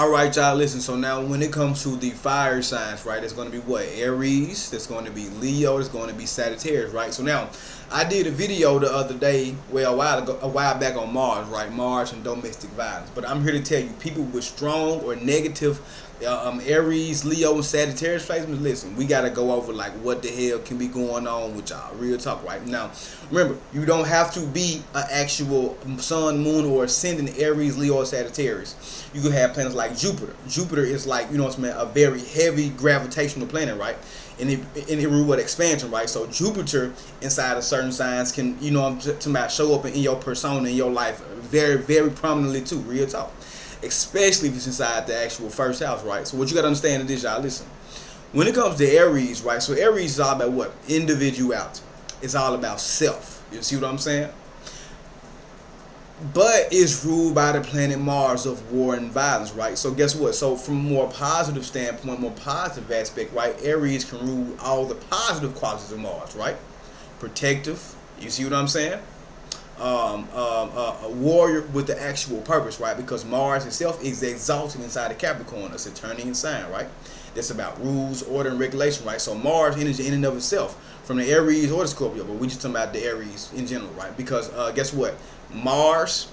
All right, y'all, listen. So now when it comes to the fire signs, right, it's going to be what? Aries, that's going to be Leo, that's going to be Sagittarius, right? So now I did a video the other day, well, a while back on Mars, right? Mars and domestic violence. But I'm here to tell you, people with strong or negative Aries, Leo, and Sagittarius placements, listen, we got to go over like what the hell can be going on with y'all. Real talk right now. Remember, you don't have to be an actual sun, moon, or ascendant Aries, Leo, or Sagittarius. You could have planets like Jupiter. Jupiter is like, you know what I'm saying, a very heavy gravitational planet, right? And it rule with expansion, right? So Jupiter inside of certain signs can, you know, to show up in your persona, in your life, very, very prominently too. Real talk. Especially if it's inside the actual first house, right? So what you got to understand is this, y'all. Listen, when it comes to Aries, right? So Aries is all about what? Individuality. It's all about self. You see what I'm saying? But it's ruled by the planet Mars of war and violence, right? So guess what? So from a more positive standpoint, more positive aspect, right? Aries can rule all the positive qualities of Mars, right? Protective. You see what I'm saying? A warrior with the actual purpose, right? Because Mars itself is exalted inside of Capricorn, a Saturnian sign, right? That's about rules, order, and regulation, right? So Mars energy in and of itself, from the Aries or the Scorpio, but we just talking about the Aries in general, right? Because guess what? Mars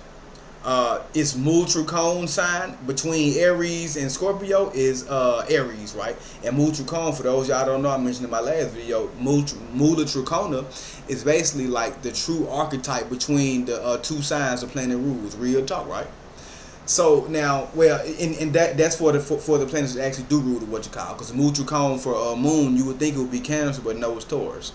is Mul Cone sign between Aries and Scorpio is Aries, right? And Mul Cone, for those y'all don't know, I mentioned in my last video, Mula Tricona is basically like the true archetype between the two signs of planet rules. Real talk, right? So now, well, and that's for the planets that actually do rule the what you call, because the Mul Cone for Moon, you would think it would be Cancer, but no, it's Taurus.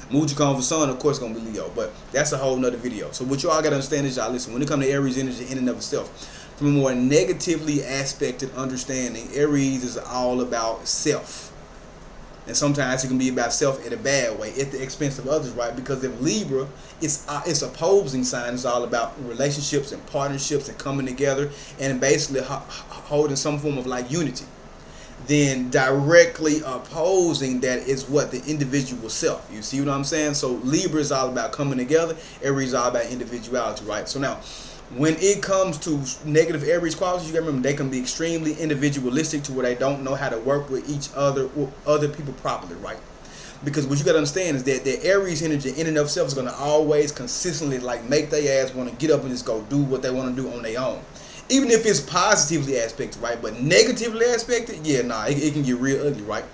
Mul Cone for Sun, of course, gonna be Leo, but that's a whole nother video. So what y'all gotta understand is, y'all, listen, when it comes to Aries energy in and of itself, from a more negatively aspected understanding, Aries is all about self. And sometimes it can be about self in a bad way, at the expense of others, right? Because if Libra, it's opposing sign, it's all about relationships and partnerships and coming together and basically holding some form of like unity. Then directly opposing that is what? The individual self. You see what I'm saying? So Libra is all about coming together, Aries is all about individuality, right? So now, when it comes to negative Aries qualities, you gotta remember they can be extremely individualistic to where they don't know how to work with each other or other people properly, right? Because what you gotta understand is that the Aries energy in and of itself is gonna always consistently like make their ass want to get up and just go do what they want to do on their own. Even if it's positively aspected, right? But negatively aspected, yeah, nah, it can get real ugly, right?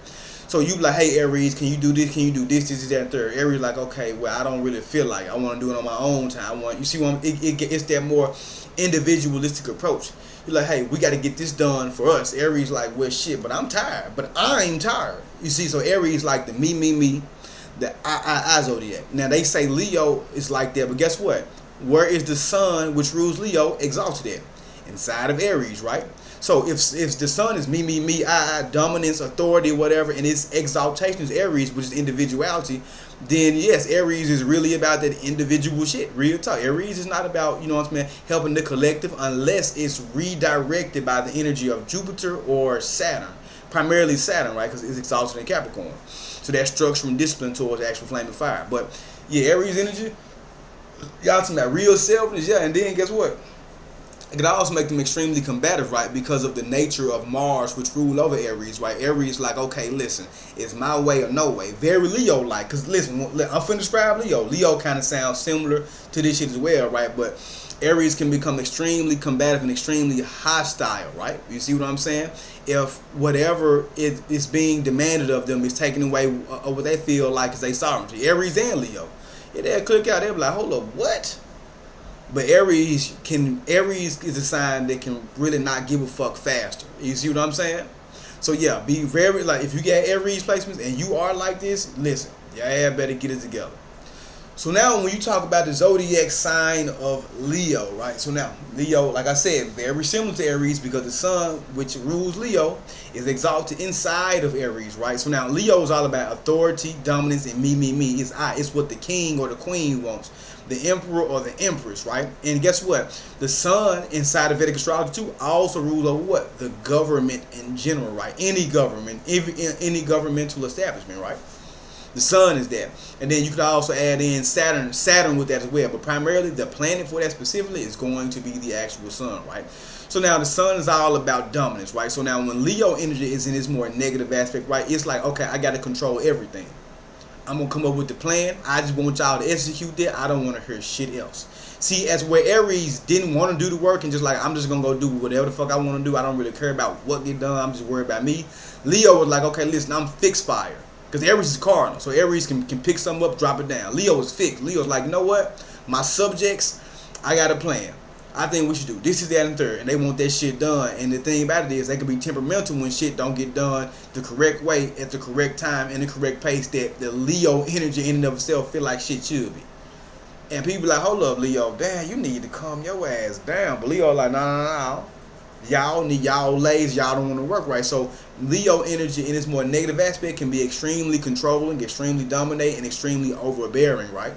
So you be like, hey, Aries, can you do this? Can you do this, that, and third? Aries like, okay, well, I don't really feel like it. I want to do it on my own time. You see what it's that more individualistic approach. You're like, hey, we got to get this done for us. Aries like, well, shit, but I'm tired. But I'm tired. You see, so Aries like the me, the I zodiac. Now, they say Leo is like that, but guess what? Where is the sun, which rules Leo, exalted at? Inside of Aries, right? So if the sun is me, I, dominance, authority, whatever, and its exaltation is Aries, which is individuality, then yes, Aries is really about that individual shit. Real talk. Aries is not about, you know what I'm saying, helping the collective unless it's redirected by the energy of Jupiter or Saturn. Primarily Saturn, right? Because it's exalted in Capricorn. So that structure from discipline towards actual flame of fire. But yeah, Aries energy, y'all talking about real selfness, yeah, and then guess what? It could also make them extremely combative, right? Because of the nature of Mars, which rule over Aries, right? Aries like, okay, listen, it's my way or no way. Very Leo-like. Because listen, I'm finna describe Leo. Leo kind of sounds similar to this shit as well, right? But Aries can become extremely combative and extremely hostile, right? You see what I'm saying? If whatever is being demanded of them is taken away what they feel like is their sovereignty. Aries and Leo. Yeah, they'll click out. They'll be like, hold up, what? But Aries is a sign that can really not give a fuck faster. You see what I'm saying? So yeah, be very, like, if you get Aries placements and you are like this, listen, yeah, better get it together. So now when you talk about the zodiac sign of Leo, right? So now Leo, like I said, very similar to Aries because the sun, which rules Leo, is exalted inside of Aries, right? So now Leo is all about authority, dominance, and me. It's I. It's what the king or the queen wants. The emperor or the empress, right? And guess what? The sun inside of Vedic astrology too also rules over what? The government in general, right? Any government, any governmental establishment, right? The sun is that. And then you could also add in Saturn with that as well. But primarily the planet for that specifically is going to be the actual sun, right? So now the sun is all about dominance, right? So now when Leo energy is in its more negative aspect, right, it's like, okay, I got to control everything. I'm going to come up with the plan. I just want y'all to execute that. I don't want to hear shit else. See, as where Aries didn't want to do the work and just like, I'm just going to go do whatever the fuck I want to do. I don't really care about what get done. I'm just worried about me. Leo was like, okay, listen, I'm fixed fire. Because Aries is cardinal. So Aries can pick something up, drop it down. Leo is fixed. Leo's like, you know what? My subjects, I got a plan. I think we should do this, is that, and third, and they want that shit done. And the thing about it is, they can be temperamental when shit don't get done the correct way at the correct time and the correct pace that the Leo energy in and of itself feel like shit should be. And people like, hold up, Leo, damn, you need to calm your ass down. But Leo like, no. Y'all lazy, y'all don't want to work right. So Leo energy in its more negative aspect can be extremely controlling, extremely dominating, and extremely overbearing, right?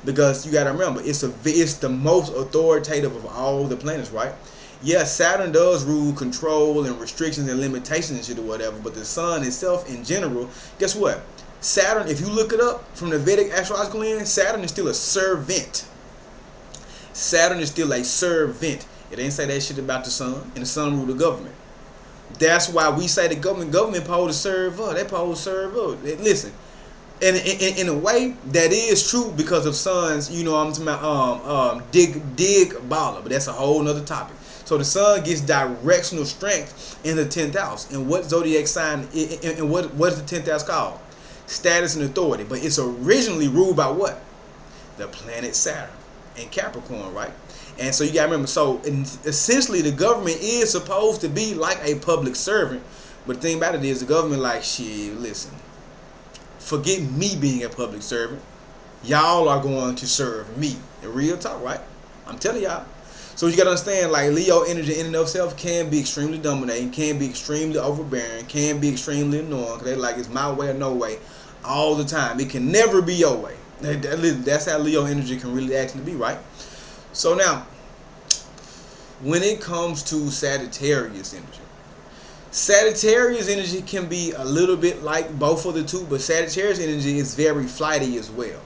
Because you got to remember, it's the most authoritative of all the planets, right? Yeah, Saturn does rule control and restrictions and limitations and shit or whatever, but the sun itself in general, guess what? Saturn, if you look it up from the Vedic astrological lens, Saturn is still a servant. Saturn is still a servant. It ain't say that shit about the sun, and the sun rule the government. That's why we say the government supposed to serve us. They supposed to serve us. Listen. And in a way, that is true because of suns, you know, I'm talking about dig baller, but that's a whole nother topic. So the sun gets directional strength in the 10th house. And what zodiac sign, and what is the 10th house called? Status and authority. But it's originally ruled by what? The planet Saturn and Capricorn, right? And so you gotta remember, so essentially the government is supposed to be like a public servant. But the thing about it is the government like, shit, listen. Forget me being a public servant. Y'all are going to serve me. In real talk, right? I'm telling y'all. So you got to understand, like, Leo energy in and of itself can be extremely dominating, can be extremely overbearing, can be extremely annoying. Because they like, it's my way or no way all the time. It can never be your way. That's how Leo energy can really actually be, right? So now, when it comes to Sagittarius energy, Sagittarius energy can be a little bit like both of the two, but Sagittarius energy is very flighty as well.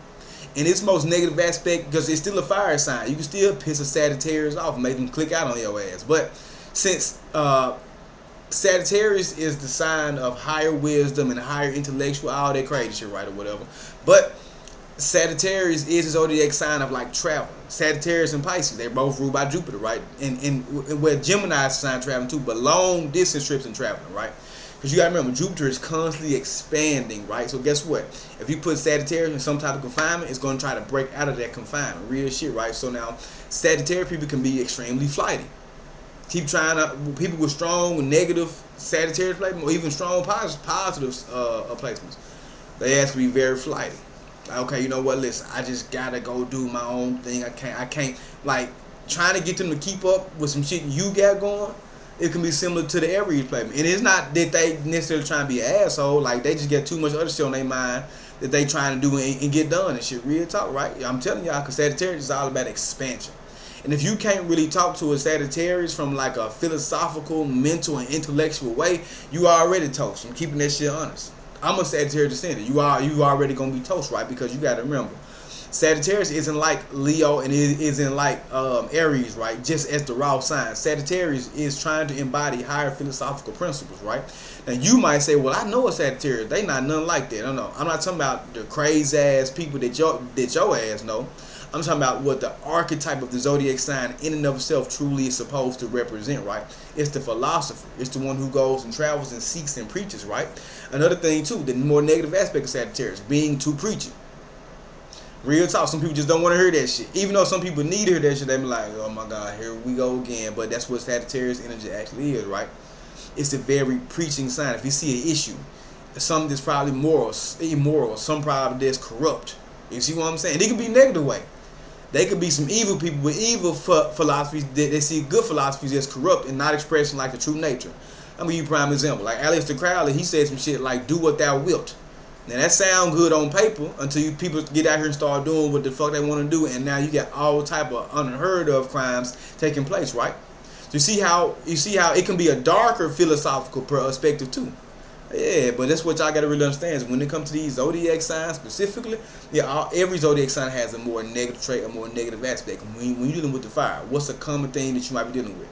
In its most negative aspect, because it's still a fire sign, you can still piss a Sagittarius off and make them click out on your ass. But since Sagittarius is the sign of higher wisdom and higher intellectual, all that crazy shit, right, or whatever. But Sagittarius is a zodiac sign of like traveling. Sagittarius and Pisces, they're both ruled by Jupiter, right? And where Gemini is a sign of traveling too, but long distance trips and traveling, right? Because you gotta remember, Jupiter is constantly expanding, right? So guess what? If you put Sagittarius in some type of confinement, it's gonna try to break out of that confinement. Real shit, right? So now, Sagittarius people can be extremely flighty. Keep trying to, people with strong negative Sagittarius placements, or even strong positive placements, they have to be very flighty. Okay, you know what, listen, I just gotta go do my own thing. I can't, like, trying to get them to keep up with some shit you got going, it can be similar to the Aries placement. And it's not that they necessarily trying to be an asshole, like, they just get too much other shit on their mind that they trying to do and get done and shit. Real talk, right? I'm telling y'all, because Sagittarius is all about expansion. And if you can't really talk to a Sagittarius from like a philosophical, mental, and intellectual way, you already toast. I'm keeping that shit honest. I'm a Sagittarius descendant. You already gonna be toast, right? Because you gotta remember, Sagittarius isn't like Leo and it isn't like Aries, right? Just as the raw sign. Sagittarius is trying to embody higher philosophical principles, right? Now you might say, well, I know a Sagittarius. They not nothing like that. No. I'm not talking about the crazy ass people that your ass know. I'm talking about what the archetype of the zodiac sign in and of itself truly is supposed to represent, right? It's the philosopher. It's the one who goes and travels and seeks and preaches, right? Another thing, too, the more negative aspect of Sagittarius, being too preachy. Real talk, some people just don't want to hear that shit. Even though some people need to hear that shit, they be like, oh my God, here we go again. But that's what Sagittarius energy actually is, right? It's a very preaching sign. If you see an issue, something that's probably immoral, some probably that's corrupt. You see what I'm saying? It can be negative way. They could be some evil people with evil philosophies. They see good philosophies that's corrupt and not expressing like the true nature. I'm gonna give you a prime example. Like Aleister Crowley, he said some shit like, do what thou wilt. Now that sound good on paper until people get out here and start doing what the fuck they want to do, and now you got all type of unheard of crimes taking place, right? So you see how it can be a darker philosophical perspective too. Yeah, but that's what y'all got to really understand is when it comes to these zodiac signs specifically, every zodiac sign has a more negative trait, a more negative aspect. When you're dealing with the fire, what's a common thing that you might be dealing with?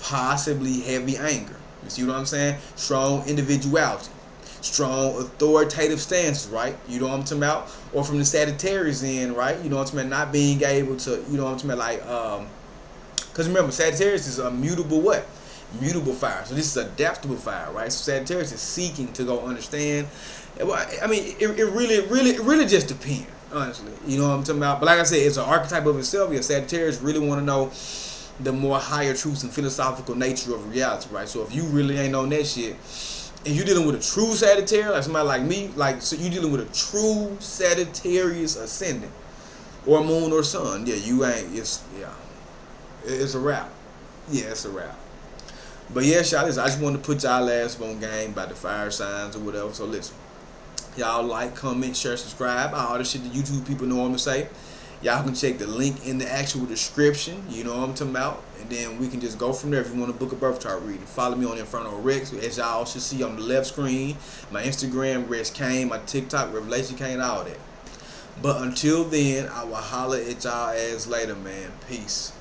possibly heavy anger. You see what I'm saying? Strong individuality, strong authoritative stances, right? You know what I'm talking about? Or from the Sagittarius end, right? You know what I'm talking about? Not being able to, you know what I'm talking about? Like, because remember, Sagittarius is a mutable what? Mutable fire. So this is adaptable fire, right? So Sagittarius is seeking to go understand. I mean, it really just depends, honestly. You know what I'm talking about? But like I said, it's an archetype of itself. Yeah, Sagittarius really want to know the more higher truths and philosophical nature of reality, right? So if you really ain't on that shit, and you dealing with a true Sagittarius, like somebody like me, like, so you dealing with a true Sagittarius ascendant or moon or sun, yeah, you ain't. It's a wrap. Yeah, it's a wrap. But yeah, y'all, listen, I just wanted to put y'all ass on game about the fire signs or whatever. So listen, y'all like, comment, share, subscribe, all the shit that YouTube people know I'm gonna say. Y'all can check the link in the actual description. You know what I'm talking about. And then we can just go from there if you want to book a birth chart reading. Follow me on Inferno Rex, as y'all should see on the left screen. My Instagram, Rex KAIN. My TikTok, Revelation KAIN, all that. But until then, I will holler at y'all ass later, man. Peace.